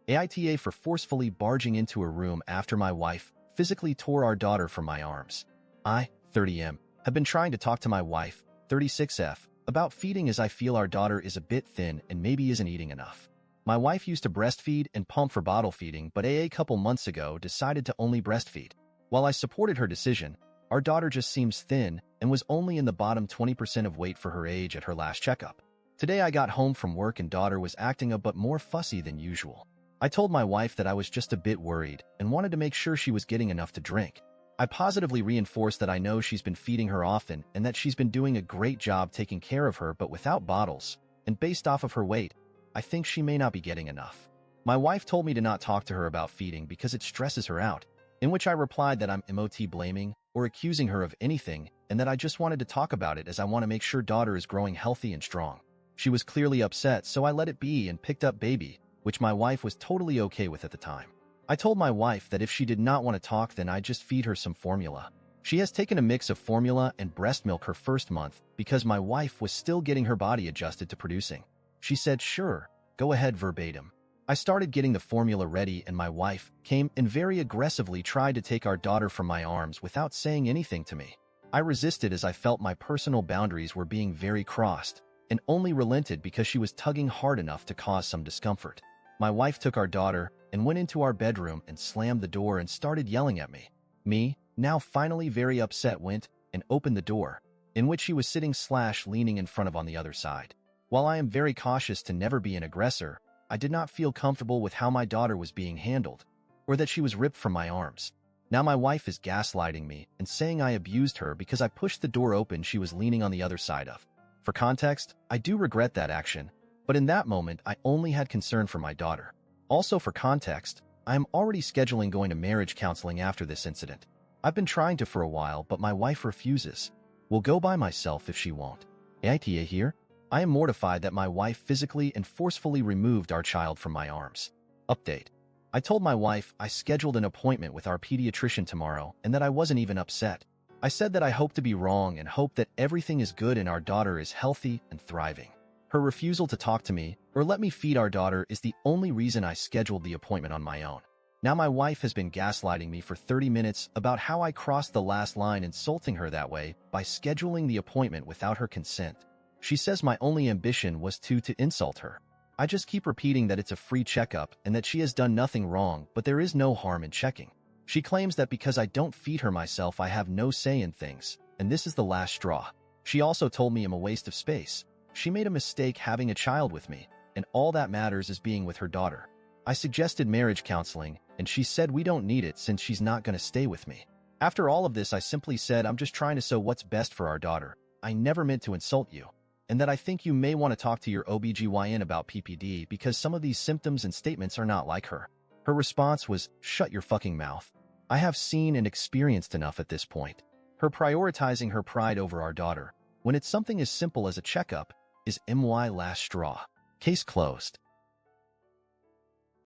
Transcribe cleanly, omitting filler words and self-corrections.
AITA for forcefully barging into her room after my wife physically tore our daughter from my arms. I, 30M, have been trying to talk to my wife, 36F, about feeding as I feel our daughter is a bit thin and maybe isn't eating enough. My wife used to breastfeed and pump for bottle feeding, but a couple months ago decided to only breastfeed. While I supported her decision, our daughter just seems thin and was only in the bottom 20% of weight for her age at her last checkup. Today I got home from work and daughter was acting a bit more fussy than usual. I told my wife that I was just a bit worried and wanted to make sure she was getting enough to drink. I positively reinforced that I know she's been feeding her often and that she's been doing a great job taking care of her but without bottles, and based off of her weight, I think she may not be getting enough. My wife told me to not talk to her about feeding because it stresses her out, in which I replied that I'm not blaming or accusing her of anything and that I just wanted to talk about it as I want to make sure daughter is growing healthy and strong. She was clearly upset, so I let it be and picked up baby, which my wife was totally okay with at the time. I told my wife that if she did not want to talk, then I'd just feed her some formula. She has taken a mix of formula and breast milk her first month because my wife was still getting her body adjusted to producing. She said, "Sure, go ahead," verbatim. I started getting the formula ready and my wife came and very aggressively tried to take our daughter from my arms without saying anything to me. I resisted as I felt my personal boundaries were being very crossed and only relented because she was tugging hard enough to cause some discomfort. My wife took our daughter and went into our bedroom and slammed the door and started yelling at me. Me, now finally very upset, went and opened the door, in which she was sitting/leaning in front of on the other side. While I am very cautious to never be an aggressor, I did not feel comfortable with how my daughter was being handled, or that she was ripped from my arms. Now my wife is gaslighting me and saying I abused her because I pushed the door open she was leaning on the other side of. For context, I do regret that action, but in that moment I only had concern for my daughter. Also for context, I am already scheduling going to marriage counseling after this incident. I've been trying to for a while, but my wife refuses. Will go by myself if she won't. AITA here? I am mortified that my wife physically and forcefully removed our child from my arms. Update. I told my wife I scheduled an appointment with our pediatrician tomorrow and that I wasn't even upset. I said that I hope to be wrong and hope that everything is good and our daughter is healthy and thriving. Her refusal to talk to me or let me feed our daughter is the only reason I scheduled the appointment on my own. Now my wife has been gaslighting me for 30 minutes about how I crossed the last line, insulting her that way by scheduling the appointment without her consent. She says my only ambition was to insult her. I just keep repeating that it's a free checkup and that she has done nothing wrong, but there is no harm in checking. She claims that because I don't feed her myself, I have no say in things, and this is the last straw. She also told me I'm a waste of space. She made a mistake having a child with me, and all that matters is being with her daughter. I suggested marriage counseling, and she said we don't need it since she's not going to stay with me. After all of this, I simply said I'm just trying to know what's best for our daughter. I never meant to insult you, and that I think you may want to talk to your OBGYN about PPD because some of these symptoms and statements are not like her. Her response was, "Shut your fucking mouth. I have seen and experienced enough at this point." Her prioritizing her pride over our daughter, when it's something as simple as a checkup, is my last straw. Case closed.